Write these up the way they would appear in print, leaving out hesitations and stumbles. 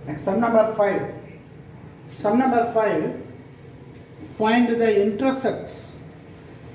Next, sum number 5. Sum number 5, find the intercepts.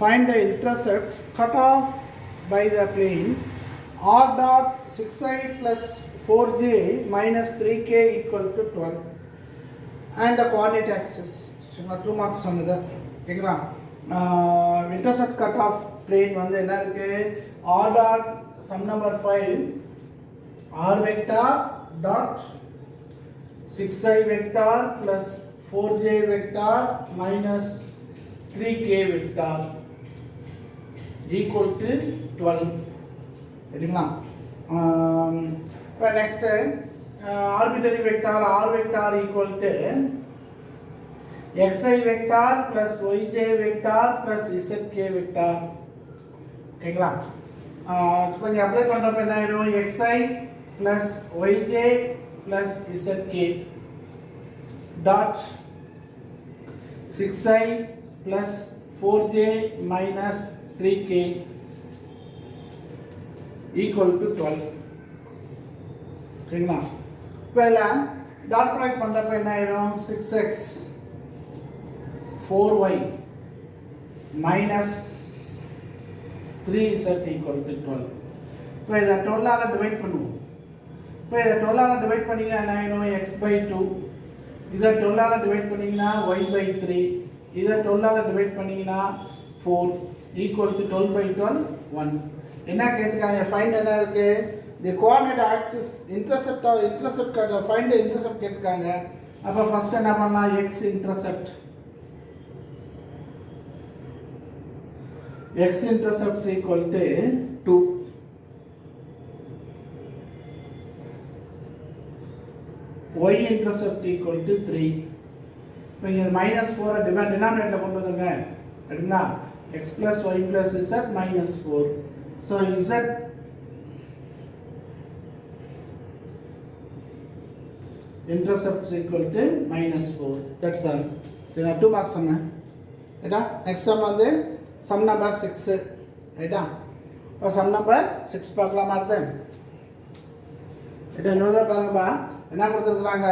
Find the intercepts cut off by the plane r dot 6i plus 4j minus 3k equal to 12 and the coordinate axis. 2 marks சொன்னது ஓகேங்களா. Intercept cut off plane வந்து என்ன இருக்கு, r dot sum number 5 r vector dot 6i vector plus 4j vector minus 3k vector equal to 12. சரிங்களா. இப்போ next arbitrary vector r vector equal to xi vector plus yj vector plus zk vector. ஓகேங்களா. இப்போ இங்கே apply பண்ணுறப்ப என்ன ஆயிடும், xi plus yj plus zk dot 6i plus 4j minus 3k equal to 12. ஓகேங்களா. இப்போ இதில் டாட் ப்ராடக்ட் பண்ணுறப்ப என்ன ஆயிடும், 6x 4y minus 3z equal to 12. இப்போ இதை 12ஆல் டிவைட் பண்ணுவோம். இப்போ இதை 12ஆல் டிவைட் பண்ணிங்கன்னா என்ன ஆயிடும், x by 2. இதை 12ஆல் டிவைட் பண்ணிங்கன்னா y by 3. இதை 12ஆல் டிவைட் பண்ணிங்கன்னா 4 equal to 12 by 12 1. என்ன கேட்டிருக்காங்க, ஃபைண்ட் என்ன இருக்கு, the coordinate axis intercept or intercept find the intercept கேட்டிருக்காங்க. அப்போ ஃபர்ஸ்ட் என்ன பண்ணலாம், x intercept equal to 2. y intercept equal to 3. இப்போ இங்கே -4 டினாமினேட்டரில் கொண்டு வந்துருங்க அப்படின்னா x plus y plus z minus 4. So z intercept equal to -4. That's all. Then 2 marks சொன்னேன் ரைட்டா. நெக்ஸ்ட் சம் வந்து சம் நம்பர் 6 ரைட்டா. இப்போ சம் நம்பர் 6 பார்க்கலாமா அடுத்து ரைட்டா. இன்னொரு பாருங்கப்பா, என்ன கொடுத்துருக்குறாங்க,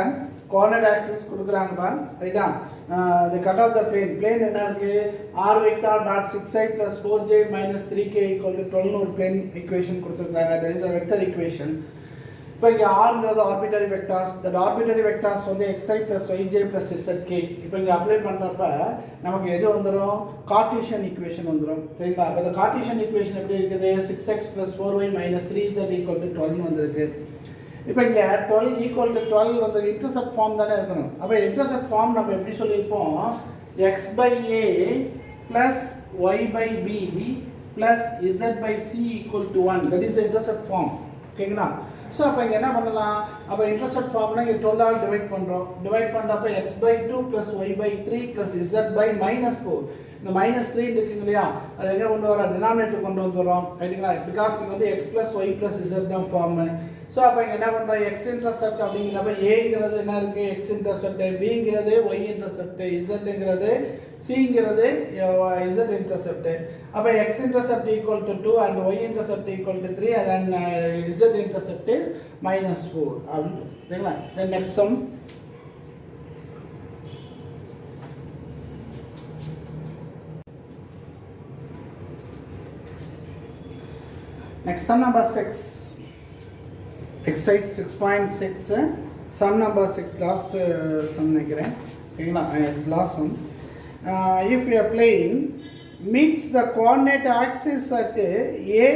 கோஆர்டினேட் ஆக்சிஸ் கொடுக்குறாங்கப்பா ரைட்டா. the cut of the plane என்ன இருக்கு, r vector dot 6i plus 4j minus 3k equal to 12 ஒரு plane equation கொடுத்துருக்காங்க. that is a vector equation. இப்போ இங்கே rங்கிறது arbitrary vectors, that arbitrary vectors வந்து xi plus yj plus zk. இப்போ இங்கே அப்ளை பண்ணுறப்ப நமக்கு எது வந்துடும், கார்ட்டீசியன் ஈக்குவேஷன் வந்துடும் சரிங்களா. அப்போ இந்த கார்ட்டீசியன் ஈக்குவேஷன் எப்படி இருக்குது, 6x plus 4y minus 3z equal to 12 வந்திருக்கு. இப்போ இங்கே 12 ஈக்குவல் டு 12 வந்து இன்டர்செப்ட் ஃபார்ம் தானே இருக்கணும். அப்போ இன்டர்செப்ட் ஃபார்ம் நம்ம எப்படி சொல்லியிருப்போம், x by a plus y by b plus z by c equal to 1. that is intercept form ஓகேங்களா. ஸோ அப்போ இங்கே என்ன பண்ணலாம், அப்போ இன்டர்செப்ட் ஃபார்ம்னா இங்கே 12ஆல் டிவைட் பண்ணுறோம். டிவைட் பண்ணுறப்ப x by 2 plus y by 3 plus z by -4. இந்த -3 இருக்குங்க இல்லையா, அது எங்கே கொண்டு வர, டினாமினேட்டர் கொண்டு வந்துடுறோம் ரைட்டுங்களா. பிகாஸ் இங்கே வந்து x plus y plus z தான் ஃபார்மு. ஸோ அப்போ இங்கே என்ன பண்ணுறோம், எக்ஸ் இன்டர்செப்ட் அப்படிங்கிறப்ப ஏங்கிறது என்ன இருக்குது, எக்ஸ் இன்டர்செப்ட், பிங்கிறது ஒய் இன்டர்செப்ட், இசட்ங்கிறது சிங்கிறது இசட் இன்டர்செப்ட். அப்போ x intercept equal to 2 and y intercept equal to 3 and z intercept is -4 அப்படின்னு சரிங்களா. Then next sum next sum number 6. exercise 6.6 sum number 6 last sum நினைக்கிறேன் ஓகேங்களா. last sum. If a plane meets the coordinate axis at a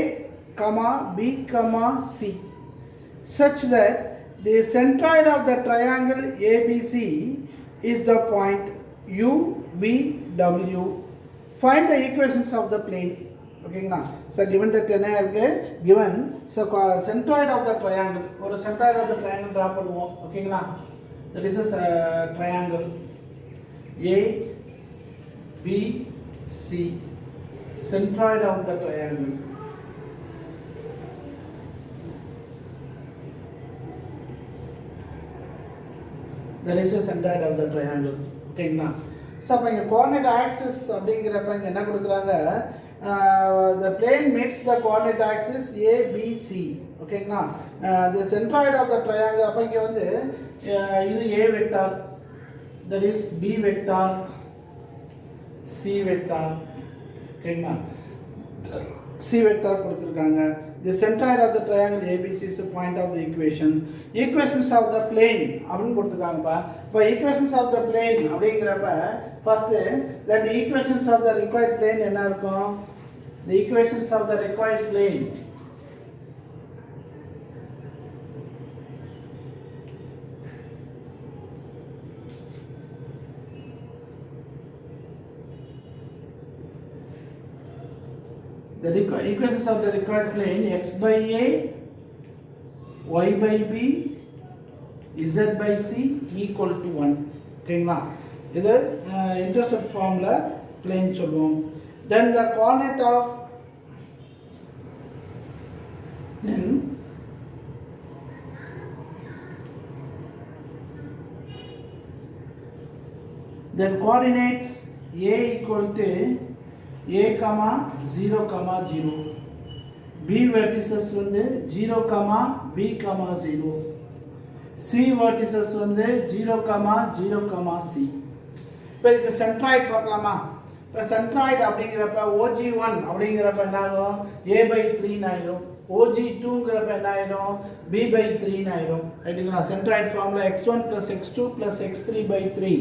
comma b comma c such that the centroid of the triangle ABC is the point u v w, find the equations of the plane. ஓகேங்களா. So given that என்ன இருக்கு, given so centroid of the triangle, ஒரு centroid of the triangle draw பண்ணுவோம் ஓகேங்களா. that is a triangle a b c, centroid of the triangle. that is a centroid of the triangle ஓகேங்களா. So அப்போ இங்கே coordinate axis அப்படிங்கிறப்ப இங்கே என்ன கொடுக்குறாங்க, the plane meets the coordinate axis A B C ஓகேங்களா. the centroid of the triangle அப்போ இங்கே வந்து இது a vector, that is b vector, c vector, ஓகேங்களா. c வெக்டார் கொடுத்துருக்காங்க. the centroid of the triangle ABC is the point of the equation. equations of the plane அப்படின்னு கொடுத்துருக்காங்கப்பா. இப்போ equations of the plane அப்படிங்கிறப்ப first that the equations of the required plane என்ன இருக்கும்? the equations of the required plane the equations of the required plane x by a, y by b, z by c equal to 1. ஓகேங்களா. இது intercept ஃபார்ம்ல plane சொல்லுவோம். then the coordinate of then coordinates a equal to a comma 0 comma 0, b vertices வந்து 0 comma b comma 0, c vertices வந்து 0 comma 0 comma c. இப்போ இதுக்கு centroid பார்க்கலாமா. இப்போ சென்ட்ராய்டு அப்படிங்கிறப்ப OG1 அப்படிங்கிறப்ப என்ன ஆகும்? a/3 ஆயிரும். OG2ங்கிறப்ப என்ன ஆயிரும்? b/3 ஆயிரும். ரைட்டுங்களா. Centroid formula x1 + x2 + x3/3,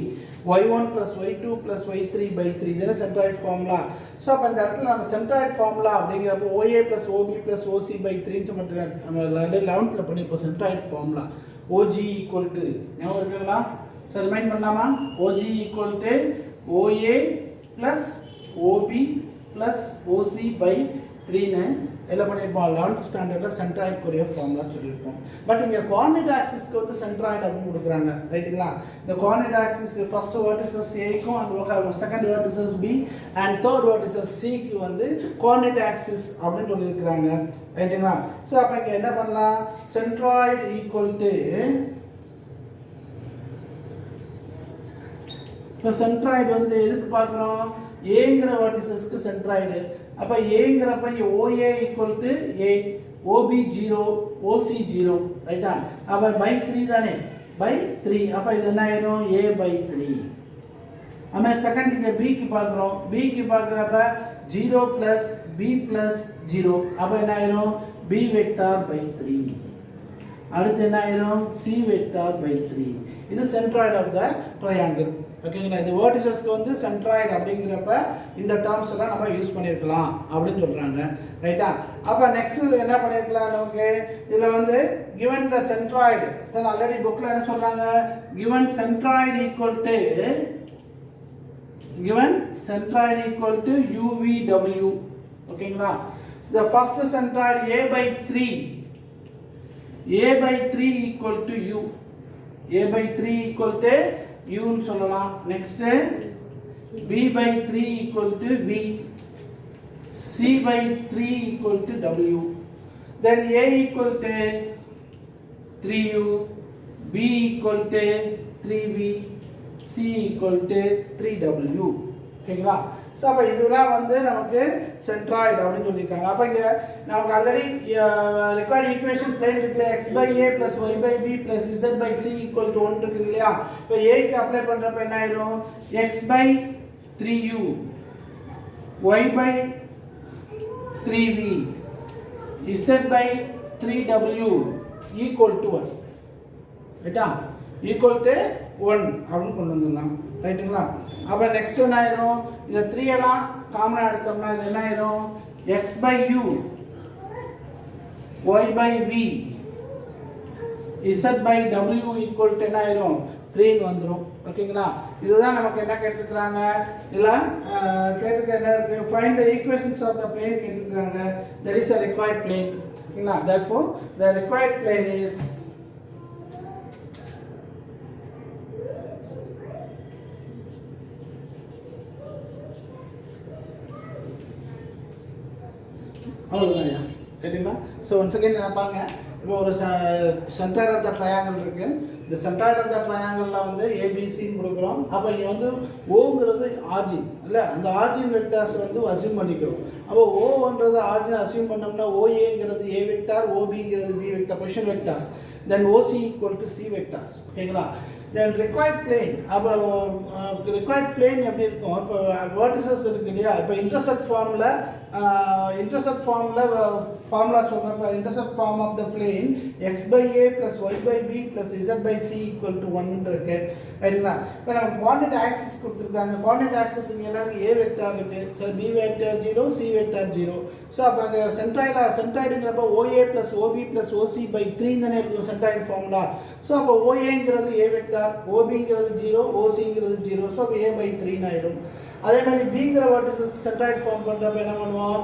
y1 + y2 + y3/3. இதுதான் சென்ட்ராய்டு ஃபார்முலா. ஸோ அப்போ இந்த இடத்துல நம்ம சென்ட்ராய்டு ஃபார்முலா அப்படிங்கிறப்போ OA + OB + OC/3 சொல்லிட்டு நம்ம 11th பண்ணிப்போம். Centroid formula OG equal to ஞாபகம் இருக்குங்களா? ஸோ ரிமைண்ட் பண்ணலாமா? OG equal to OA + OB + OC/3ன்னு எல்லாம் பண்ணியிருப்போம். 11th ஸ்டாண்டர்டில் சென்ட்ராய்டுக்குரிய ஃபார்முலா சொல்லியிருப்போம். பட் இங்கே கோஆர்டினேட் ஆக்சிஸ்க்கு வந்து சென்ட்ராய்டு அப்படின்னு கொடுக்குறாங்க. ரைட்டுங்களா. இந்த கோஆர்டினேட் ஆக்சிஸ் ஃபர்ஸ்ட் வெர்டிசஸ் ஏக்கும் and second vertices B and third vertices சிக்கு வந்து கோஆர்டினேட் ஆக்சிஸ் அப்படின்னு சொல்லியிருக்கிறாங்க. ரைட்டுங்களா. ஸோ அப்போ இங்கே என்ன பண்ணலாம்? சென்ட்ராய்டு ஈக்குவல் டு இப்போ சென்ட்ராய்டு வந்து எதுக்கு பார்க்குறோம்? ஏங்கிற வெர்டிசஸ்க்கு சென்ட்ராய்டு. அப்போ ஏங்கிறப்ப இங்கே OA equal to A, OB 0, OC 0. ரைட்டா. அப்போ /3 தானே, /3. அப்போ இது என்ன ஆயிரும்? A/3. நம்ம செகண்ட் இங்கே பிக்கு பார்க்குறோம். பிக்கு பார்க்குறப்ப 0 + b + 0. அப்போ என்ன ஆயிரும்? b வெக்டார்/3. அடுத்து என்ன ஆயிரும்? c வெக்டார்/3. இது சென்ட்ராய்டு ஆஃப் த ட்ரையாங்கிள். ஓகேங்களா. இது வேர்டிசஸ்க்கு வந்து சென்ட்ராய்டு அப்படிங்கிறப்ப இந்த டேர்ம்ஸ் எல்லாம் நம்ம யூஸ் பண்ணியிருக்கலாம் அப்படின்னு சொல்கிறாங்க. ரைட்டா. அப்போ நெக்ஸ்ட் என்ன பண்ணியிருக்கலாம் நமக்கு? இதில் வந்து given the centroid, then already புக்கில் என்ன சொல்கிறாங்க? given centroid equal to UVW. ஓகேங்களா. the first centroid A/3 equal to U, A/3 equal to U ன்னு சொல்லலாம். Next B/3 equal to V, C/3 equal to W, then A equal to 3U, B equal to 3V, C equal to 3W. ஓகேங்களா. So அப்போ இதெல்லாம் வந்து நமக்கு centroid அப்படின்னு சொல்லியிருக்காங்க. அப்போ இங்கே நமக்கு ஆல்ரெடி ரிக்வயர்ட் ஈக்குவேஷன் பிளேன் இருக்குல்ல, x/a + y/b + z/c equal to 1 இருக்கு இல்லையா. இப்போ ஏக்கு அப்ளை பண்ணுறப்ப என்ன ஆயிரும்? x/3u, y/3v, z/3w equal to 1. ரைட்டா. ஈக்குவல் டு 1 அப்படின்னு கொண்டு வந்துடலாம். ரைட்டுங்களா. அப்போ நெக்ஸ்ட் என்ன ஆயிரும்? இந்த 3 எல்லாம் காமனாக எடுத்தோம்னா இது என்ன ஆயிரும்? x/u, y/v, z/w equal to என்ன ஆயிரும்? 3ன்னு வந்துடும். ஓகேங்களா. இதுதான் நமக்கு என்ன கேட்டிருக்கிறாங்க? இதில் கேட்டிருக்க என்ன இருக்குது? Find the equations of the plane கேட்டிருக்கிறாங்க. That is a required plane. ஓகேங்களா. Therefore the required plane is அவ்வளோதான்யா. சரிங்களா. ஸோ ஒன்ஸ் அகைன் என்ன பாருங்க, இப்போ ஒரு சென்டர் ஆஃப் த ட்ரையாங்கிள் இருக்குது. இந்த சென்டர் ஆஃப் த ட்ரையாங்கிளில் வந்து ஏபிசின்னு கொடுக்குறோம். அப்போ இங்கே வந்து ஓங்கிறது ஆர்ஜின், இல்லை அந்த ஆர்ஜின் வெக்டார்ஸ் வந்து அசியூம் பண்ணிக்கிறோம். அப்போ ஓன்றது ஆர்ஜின் அசியூம் பண்ணோம்னா ஓஏங்கிறது ஏ வெக்டார், ஓபிங்கிறது B vector, position vectors. Then OC equal to C vectors. ஓகேங்களா? Then required plane. அப்போ required plane எப்படி இருக்கும்? இப்போ vertices இருக்கு இல்லையா? இப்போ இன்டர்செப்ட் ஃபார்மில் ஃபார்முலா சொல்கிறப்ப intercept form of the plane x by a plus y by b plus z by c equal to 1 இருக்கு. ரைட்டுங்களா? இப்போ நம்ம கோஆர்டினேட் ஆக்சிஸ் கொடுத்துருக்காங்க. கோஆர்டினேட் ஆக்சிஸ் இங்கே எல்லாருக்கும் a வெக்டார் இருக்கு. So b vector 0, c vector 0. So அப்போ அங்கே சென்ட்ராய்டுங்கிறப்ப OA plus OB plus OC by 3 தானே இருக்கும் சென்ட்ராய்டு ஃபார்முலா. ஸோ அப்போ OAங்கிறது a வெக்டார், OBங்கிறது 0, OCங்கிறது 0. ஸோ அப்போ a by 3 ஆயிடும். அதே மாதிரி பிங்கிற வேர்டிசஸ் சென்ட்ராய்டு ஃபார்ம் பண்ணுறப்ப என்ன பண்ணுவோம்?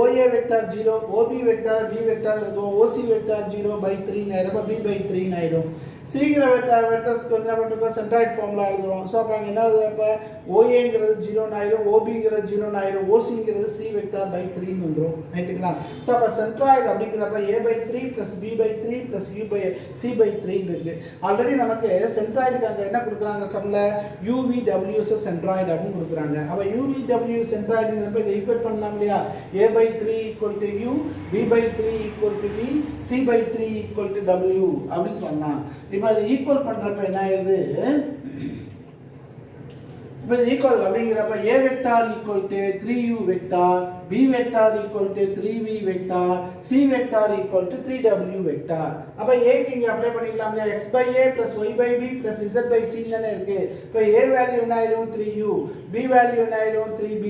OA vector 0, OB vector, B vector எழுதுவோம், OC வெக்டார் 0 by 3 ஆயிடும், B by 3 ஆயிடும். சிங்கிற வெக்டர்ஸ்க்கு வந்து என்ன பண்ணிருக்கோம்? சென்ட்ராய்டு ஃபார்முலா எழுதுவோம். ஸோ அப்போ அங்கே என்ன எழுதுறப்ப ஓஏங்கிறது 0 ஆயிடும், ஓபிங்கிறது 0 ஆயிடும், ஓசிங்கிறது சி வெக்டார் பை 3 வந்துடும். ரைட்டுங்களா? ஸோ அப்போ சென்ட்ராய்டு அப்படிங்கிறப்ப A by 3 plus B by 3 plus U by C by 3 இருக்கு. ஆல்ரெடி நமக்கு சென்ட்ராய்டுக்கு அங்கே என்ன கொடுக்குறாங்க? சம்மில் யூவிடபிள்யூஎஸ் சென்ட்ராய்டு அப்படின்னு கொடுக்குறாங்க. அப்போ யூவிடபிள்யூ சென்ட்ராய்டுங்கிறப்ப இதை ஈக்குவேட் பண்ணலாம் இல்லையா? A by 3 equal to U, B by 3 equal to B, C by 3 equal to W அப்படின்னு பண்ணலாம். இப்போ அதை ஈக்குவல் பண்ணுறப்ப என்ன ஆயிடுது? இப்போ ஈக்குவல் அப்படிங்கிறப்ப A vector equal to 3u vector, b vector equal to 3v vector, c vector equal to 3w vector. அப்போ ஏக்கு இங்கே அப்ளை பண்ணிக்கலாம் இல்லையா? x by a plus y by b plus z by c தானே இருக்கு. இப்போ a value என்ன ஆயிரும்? 3u, b வேல்யூ என்ன ஆயிரும்? 3v,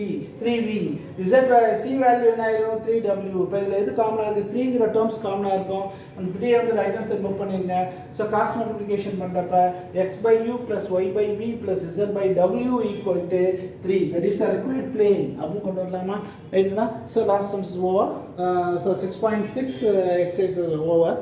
c வேல்யூ என்ன ஆயிரும்? 3w. இப்போ இதில் எது காமனாக இருக்குது? 3ங்கிற டேர்ம்ஸ் காமனாக இருக்கும். அந்த 3 வந்து ரைட் ஹேண்ட் சைடு மூவ் பண்ணிருங்க. ஸோ கிராஸ் மல்டிப்ளிகேஷன் பண்ணுறப்ப x by u plus y by b plus z by w equal to 3. That is a required plane. அப்படின்னு கொண்டு வரலாமா? ரைட்டுங்களா? So last sums over. So 6.6 exercise is over.